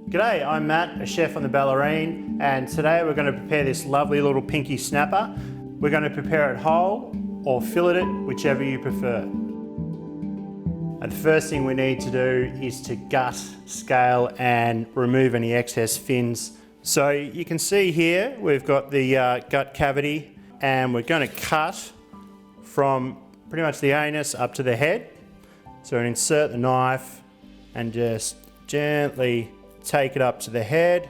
G'day, I'm Matt, a chef on the Ballerine, and today we're going to prepare this lovely little pinky snapper. We're going to prepare it whole or fillet it, whichever you prefer. And the first thing we need to do is to gut, scale and remove any excess fins. So you can see here we've got the gut cavity, and we're going to cut from pretty much the anus up to the head. So insert the knife and just gently take it up to the head,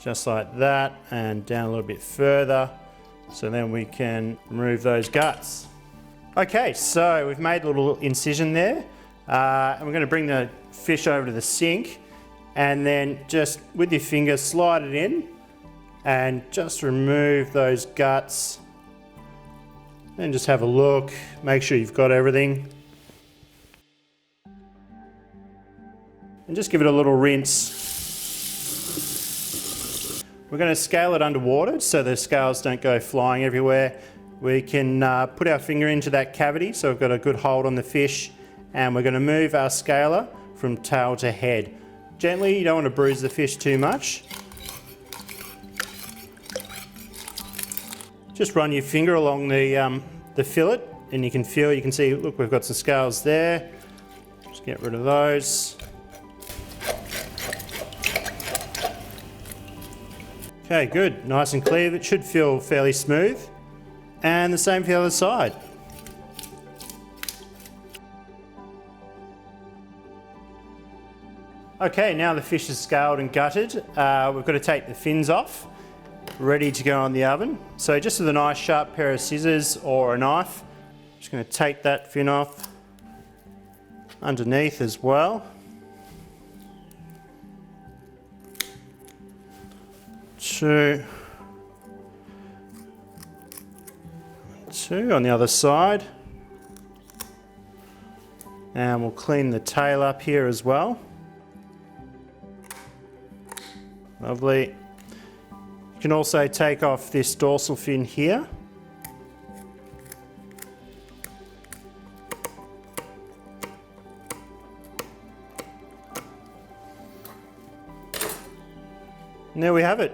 just like that, and down a little bit further, so then we can remove those guts. Okay, so we've made a little incision there, and we're going to bring the fish over to the sink, and then just with your finger slide it in, and just remove those guts, and just have a look, make sure you've got everything. And just give it a little rinse. We're going to scale it underwater so the scales don't go flying everywhere. We can put our finger into that cavity so we've got a good hold on the fish, and we're going to move our scaler from tail to head. Gently, you don't want to bruise the fish too much. Just run your finger along the fillet and you can see, look, we've got some scales there. Just get rid of those. Okay, good, nice and clear. It should feel fairly smooth. And the same for the other side. Okay, now the fish is scaled and gutted. We've got to take the fins off, ready to go on the oven. So just with a nice sharp pair of scissors or a knife, just going to take that fin off underneath as well. Two on the other side, and we'll clean the tail up here as well. Lovely. You can also take off this dorsal fin here. And there we have it.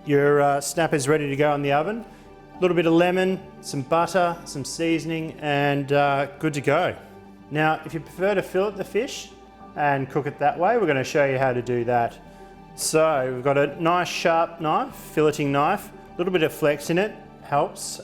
Your snapper is ready to go in the oven. A little bit of lemon, some butter, some seasoning, and good to go. Now, if you prefer to fillet the fish and cook it that way, we're going to show you how to do that. So we've got a nice sharp knife, filleting knife. A little bit of flex in it helps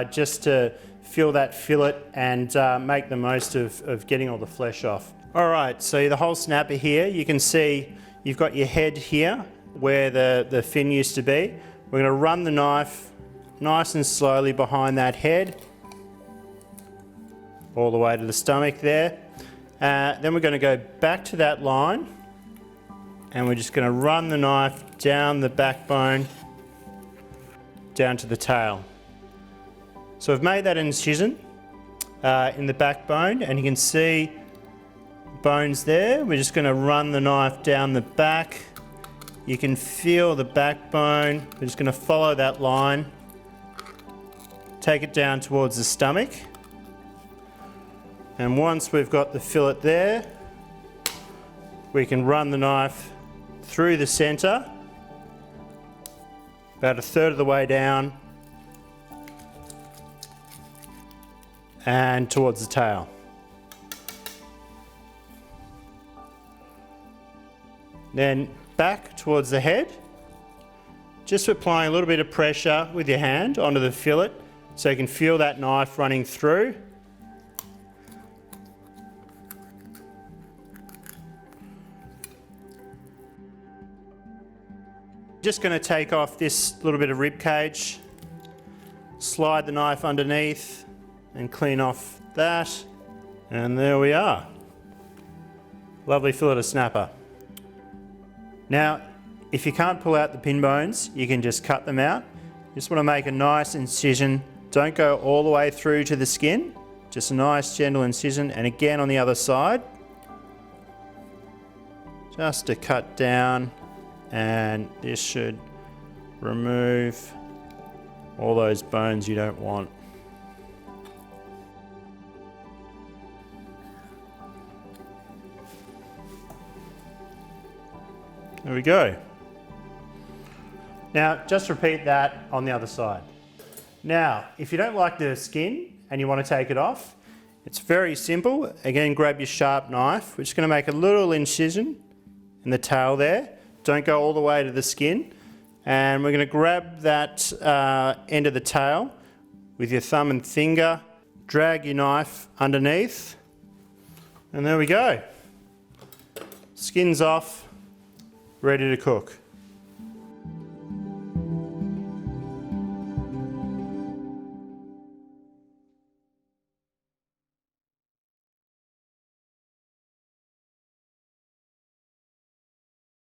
just to fill that fillet and make the most of getting all the flesh off. All right, so the whole snapper here, you can see you've got your head here where the fin used to be. We're going to run the knife nice and slowly behind that head, all the way to the stomach there. Then we're going to go back to that line, and we're just going to run the knife down the backbone, down to the tail. So we've made that incision in the backbone, and you can see bones there. We're just going to run the knife down the back. You can feel the backbone. We're just going to follow that line, take it down towards the stomach, and once we've got the fillet there, we can run the knife through the centre, about a third of the way down, and towards the tail. Then back towards the head, just applying a little bit of pressure with your hand onto the fillet so you can feel that knife running through. Just going to take off this little bit of rib cage, slide the knife underneath and clean off that, and there we are. Lovely fillet of snapper. Now, if you can't pull out the pin bones, you can just cut them out. You just want to make a nice incision. Don't go all the way through to the skin, just a nice gentle incision, and again on the other side. Just to cut down, and this should remove all those bones you don't want. There we go. Now, just repeat that on the other side. Now, if you don't like the skin and you want to take it off, it's very simple. Again, grab your sharp knife. We're just going to make a little incision in the tail there. Don't go all the way to the skin. And we're going to grab that end of the tail with your thumb and finger, drag your knife underneath, and there we go. Skin's off, ready to cook.